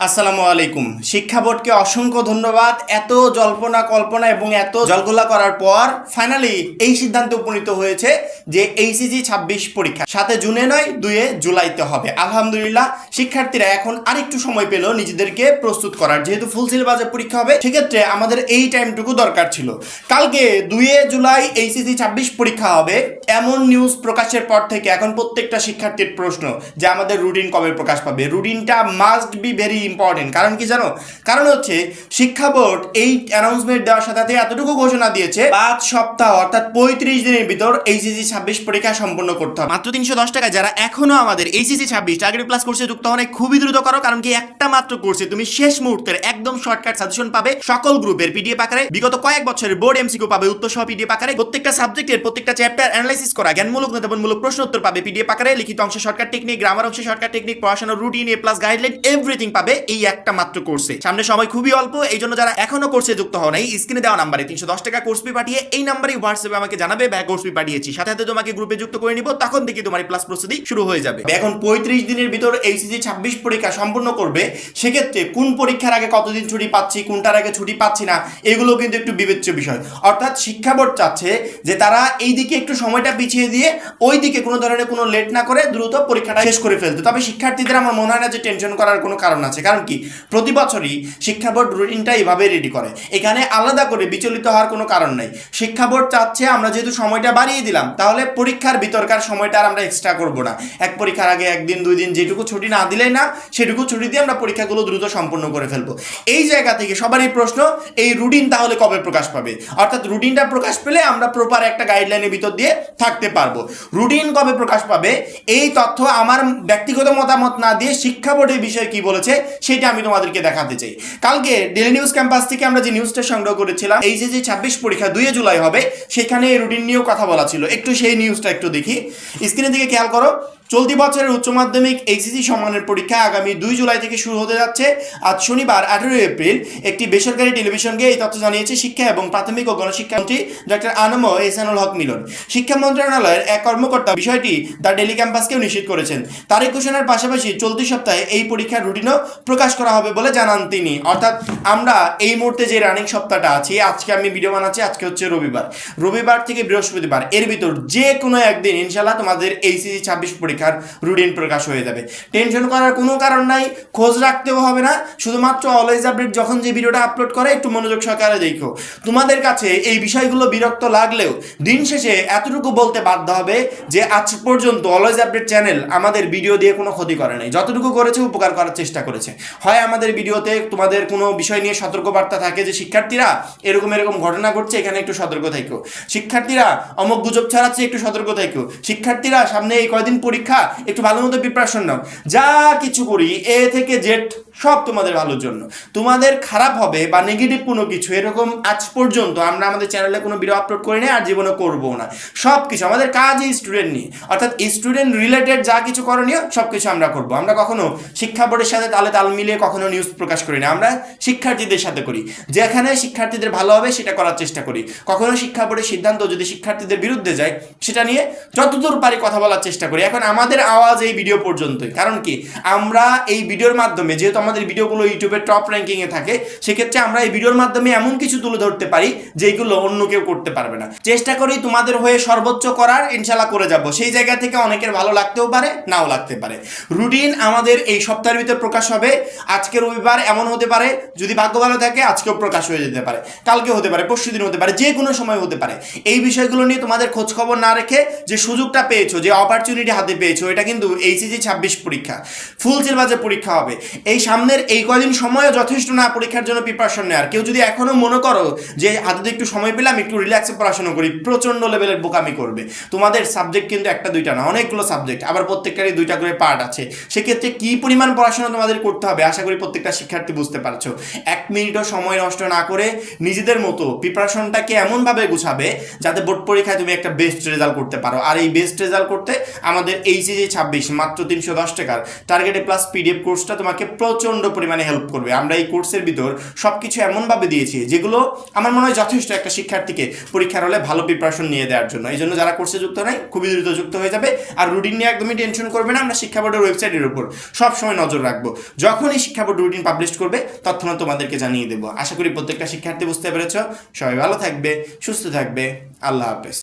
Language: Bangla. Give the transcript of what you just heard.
আসসালামু আলাইকুম। শিক্ষা বোর্ডকে অসংখ্য ধন্যবাদ। এত জল্পনা কল্পনা এবং এত জলঘোলা করার পর ফাইনালি এই সিদ্ধান্তে উপনীত হয়েছে যে এইচএসসি 26 পরীক্ষা 7 জুনে নয় 2 জুলাইতে হবে। আলহামদুলিল্লাহ, শিক্ষার্থীরা এখন আরেকটু সময় পেল নিজেদেরকে প্রস্তুত করার। যেহেতু ফুল সিলেবাসে পরীক্ষা হবে, সেক্ষেত্রে আমাদের এই টাইমটুকু দরকার ছিল। কালকে 2 জুলাই এইচএসসি 26 পরীক্ষা হবে এমন নিউজ প্রকাশের পর থেকে এখন প্রত্যেকটা শিক্ষার্থীর প্রশ্ন যে আমাদের রুটিন কবে প্রকাশ পাবে। রুটিনটা মাস্ট বি ভেরি ইম্পর্টেন্ট। কারণ কি জানো? কারণ হচ্ছে শিক্ষা বোর্ড এই অ্যানাউন্সমেন্ট দেওয়ার সাথে সাথে এতটুকু ঘোষণা দিয়েছে 5 সপ্তাহ অর্থাৎ 35 দিনের ভিতর এইচএসসি 26 পরীক্ষা সম্পন্ন করতে হবে। মাত্র 310 টাকা যারা এখনো আমাদের এইচএসসি 26 টার্গেট প্লাস কোর্সে যুক্ত হন খুবই দ্রুত করো। কারণ কি একটা মাত্র কোর্সে তুমি শেষ মুহূর্তের একদম শর্টকাট সাজেশন পাবে, সকল গ্রুপের পিডিএফ আকারে, বিগত কয়েক বছরের বোর্ড এমসিকিউ পাবে উত্তর সহ পিডিএফ আকারে, প্রত্যেকটা সাবজেক্টের প্রত্যেকটা চ্যাপ্টার অ্যানালাইসিস করা জ্ঞানমূলক নেতাবনমূলক প্রশ্ন উত্তর পাবে পিডিএফ আকারে, লিখিত অংশে শর্টকাট টেকনিক, গ্রামার অংশে শর্টকাট টেকনিক, পড়াশোনার রুটিন, এ প্লাস গাইডলাইন, এভরিথিং পাবে এই একটা মাত্র কোর্সে। সামনে সময় খুবই অল্প, এই জন্য যারা এখনো কোর্সে যুক্ত হন এই স্ক্রিনে দেওয়া নাম্বারে 310 টাকা কোর্স ফি পাঠিয়ে এই নাম্বারে হোয়াটসঅ্যাপে আমাকে জানাবে ব্যাক কোর্স ফি পাঠিয়েছি, সাথে সাথে তোমাকে গ্রুপে যুক্ত করে নিব, তখন থেকে তোমার প্লাস প্রস্তুতি শুরু হয়ে যাবে। এখন 35 দিনের ভিতর এইচএসসি 26 পরীক্ষা সম্পূর্ণ করবে। সেক্ষেত্রে কোন পরীক্ষার আগে কতদিন ছুটি পাচ্ছি, কোনটার আগে ছুটি পাচ্ছি না, এগুলো কিন্তু একটু বিবেচ্য বিষয়। অর্থাৎ শিক্ষা বোর্ড চাচ্ছে যে তারা এই দিকে একটু সময়টা পিছিয়ে দিয়ে ওই দিকে কোনো ধরনের কোনো লেট না করে দ্রুত পরীক্ষাটা শেষ করে ফেলতে। তবে শিক্ষার্থীদের আমার মনে হয় না যে টেনশন করার কোনো কারণ আছে। কারণ কি, প্রতি বছরই শিক্ষা বোর্ড রুটিনটা এইভাবে রেডি করে, এখানে আলাদা করে বিচলিত হওয়ার কোনো কারণ নাই। শিক্ষা বোর্ড চাচ্ছে আমরা যেহেতু সময়টা বাড়িয়ে দিলাম, তাহলে পরীক্ষার ভিতরকার সময়টা আর আমরা এক্সট্রা করব না। এক পরীক্ষার আগে একদিন 2 দিন যেটুকু ছুটি না দিলেই না, সেটুকু ছুটি দিয়ে আমরা পরীক্ষাগুলো দ্রুত সম্পন্ন করে ফেলবো। এই জায়গা থেকে সবারই প্রশ্ন, এই রুটিন তাহলে কবে প্রকাশ পাবে? অর্থাৎ রুটিনটা প্রকাশ পেলে আমরা প্রপার একটা গাইডলাইনের ভিতর দিয়ে থাকতে পারবো। রুটিন কবে প্রকাশ পাবে এই তথ্য আমার ব্যক্তিগত মতামত না দিয়ে শিক্ষা বোর্ডের বিষয়ে কি বলেছে সেটা আমি তোমাদেরকে দেখাতে চাই। কালকে ডেইলি নিউজ ক্যাম্পাস থেকে আমরা যে নিউজটা সংগ্রহ করেছিলাম এইচএসসি 26 পরীক্ষা 2 জুলাই হবে, সেখানে এই রুটিন নিয়েও কথা বলা ছিল। একটু সেই নিউজটা একটু দেখি, স্ক্রিনের দিকে খেয়াল করো। চলতি বছরের উচ্চ মাধ্যমিক এইচএসসি সম্মানের পরীক্ষা আগামী 2 জুলাই থেকে শুরু হতে যাচ্ছে। আজ শনিবার 18 এপ্রিল একটি বেসরকারি টেলিভিশনকে এই তথ্য জানিয়েছে শিক্ষা এবং প্রাথমিক ও গণশিক্ষামন্ত্রী ডক্টর আনম এহসানুল হক মিলন। শিক্ষা মন্ত্রণালয়ের এক কর্মকর্তা বিষয়টি দ্য ডেইলি ক্যাম্পাসকেও নিশ্চিত করেছেন। তারিখ ঘোষণার পাশাপাশি চলতি সপ্তাহে এই পরীক্ষার রুটিনও প্রকাশ করা হবে বলে জানান তিনি। অর্থাৎ আমরা এই মুহূর্তে যে রানিং সপ্তাহটা আছি, আজকে আমি ভিডিও বানাচ্ছি, আজকে হচ্ছে রবিবার থেকে বৃহস্পতিবার, এর ভিতর যে কোনো একদিন ইনশাল্লাহ তোমাদের এইচএসসি 26 পরীক্ষার রুটিন প্রকাশ হয়ে যাবে। টেনশন করার কোনো কারণ নাই, খোঁজ রাখতেও হবে না। শুধুমাত্র অলওয়েজ আপডেট যখন যে ভিডিওটা আপলোড করে একটু মনোযোগ সহকারে দেখো। তোমাদের কাছে এই বিষয়গুলো বিরক্ত লাগলেও দিন শেষে এতটুকু বলতে বাধ্য হবে যে আজ পর্যন্ত অলওয়েজ আপডেট চ্যানেল আমাদের ভিডিও দিয়ে কোনো ক্ষতি করে নাই, যতটুকু করেছে উপকার করার চেষ্টা করেছে। হয় আমাদের ভিডিওতে তোমাদের কোনো বিষয় নিয়ে সতর্কবার্তা থাকে যে শিক্ষার্থীরা এরকম এরকম ঘটনা ঘটছে, এখানে একটু সতর্ক থাকো, শিক্ষার্থীরা অমুক গুজব ছড়াচ্ছে, একটু সতর্ক থাকো, শিক্ষার্থীরা সামনে এই কয়দিন পরীক্ষা, একটু ভালো মতো প্রিপারেশন নাও। যা কিছু করি এ থেকে জেড সব তোমাদের ভালোর জন্য। তোমাদের খারাপ হবে বা নেগেটিভ কোনো কিছু এরকম আজ পর্যন্ত আমরা আমাদের চ্যানেলে কোনো ভিডিও আপলোড করি না, আর জীবনে করবো না। সব কিছু আমাদের কাজই স্টুডেন্ট নিয়ে, অর্থাৎ স্টুডেন্ট রিলেটেড যা কিছু করণীয় সব কিছু আমরা করবো। আমরা কখনো শিক্ষা বোর্ডের সাথে তালে তাল মিলিয়ে কখনো নিউজ প্রকাশ করি না, আমরা শিক্ষার্থীদের সাথে করি। যেখানে শিক্ষার্থীদের ভালো হবে সেটা করার চেষ্টা করি। কখনো শিক্ষা বোর্ডের সিদ্ধান্ত যদি শিক্ষার্থীদের বিরুদ্ধে যায়, সেটা নিয়ে যতদূর পারি কথা বলার চেষ্টা করি। এখন আমাদের আওয়াজ এই ভিডিও পর্যন্তই। কারণ কি, আমরা এই ভিডিওর মাধ্যমে, যেহেতু আমাদের ভিডিওগুলো ইউটিউবে টপ র্যাঙ্কিংয়ে থাকে, সেক্ষেত্রে আমরা এই ভিডিওর মাধ্যমে এমন কিছু তুলে ধরতে পারি যেগুলো অন্য কেউ করতে পারবে না। চেষ্টা করি তোমাদের হয়ে সর্বোচ্চ করার, ইনশাল্লাহ করে যাব। সেই জায়গা থেকে অনেকের ভালো লাগতেও পারে, নাও লাগতে পারে। রুটিন আমাদের এই সপ্তাহের ভিতর প্রকাশ হবে। আজকে রবিবার, এমন হতে পারে যদি ভাগ্য ভালো থাকে আজকেও প্রকাশ হয়ে যেতে পারে, কালকে হতে পারে, পরশু দিন হতে পারে, যে কোনো সময় হতে পারে। এই বিষয়গুলো নিয়ে তোমাদের খোঁজ খবর না রেখে যে সুযোগটা পেয়েছো, যে অপরচুনিটি হাতে পেয়েছো, এটা কিন্তু এইচএসসি 26 পরীক্ষা ফুল সিলেবাসে পরীক্ষা হবে। এই সামনের এই কয়দিন সময়ও যথেষ্ট না পরীক্ষার জন্য প্রিপারেশন নেওয়ার। কেউ যদি এখনো মনে করো যে হাতে একটু সময় পেলাম একটু রিল্যাক্সে পড়াশোনা করি, প্রচন্ড লেভেলের বোকামি করবে। তোমাদের সাবজেক্ট কিন্তু একটা দুইটা না, অনেকগুলো সাবজেক্ট, আবার প্রত্যেকটারই 2টা করে পার্ট আছে। সেক্ষেত্রে কি পরিমাণ পড়াশোনা তোমাদের করতে হবে আশা করি প্রত্যেকটা শিক্ষার্থী বুঝতে পারছো। 1 মিনিটও সময় নষ্ট না করে নিজেদের মতো প্রিপারেশনটাকে এমনভাবে গুছাবে যাতে বোর্ড পরীক্ষায় তুমি একটা বেস্ট রেজাল্ট করতে পারো। আর এই বেস্ট রেজাল্ট করতে আমাদের এইচএসসি 26 মাত্র 310 টাকার টার্গেটে প্লাস পিডিএফ কোর্সটা তোমাকে প্রচুর প্রচণ্ড পরিমাণে হেল্প করবে। আমরা এই কোর্সের ভিতর সব কিছু এমনভাবে দিয়েছি যেগুলো আমার মনে হয় যথেষ্ট একটা শিক্ষার্থীকে পরীক্ষার হলে ভালো প্রিপারেশন নিয়ে দেওয়ার জন্য। এই জন্য যারা কোর্সে যুক্ত নাই খুবই দ্রুত যুক্ত হয়ে যাবে। আর রুটিন নিয়ে একদমই টেনশন করবে না, আমরা শিক্ষা বোর্ডের ওয়েবসাইটের উপর সবসময় নজর রাখবো। যখনই শিক্ষা বোর্ড রুটিন পাবলিশ করবে তৎক্ষণাৎ তোমাদেরকে জানিয়ে দেবো। আশা করি প্রত্যেকটা শিক্ষার্থী বুঝতে পেরেছ। সবাই ভালো থাকবে, সুস্থ থাকবে। আল্লাহ হাফেজ।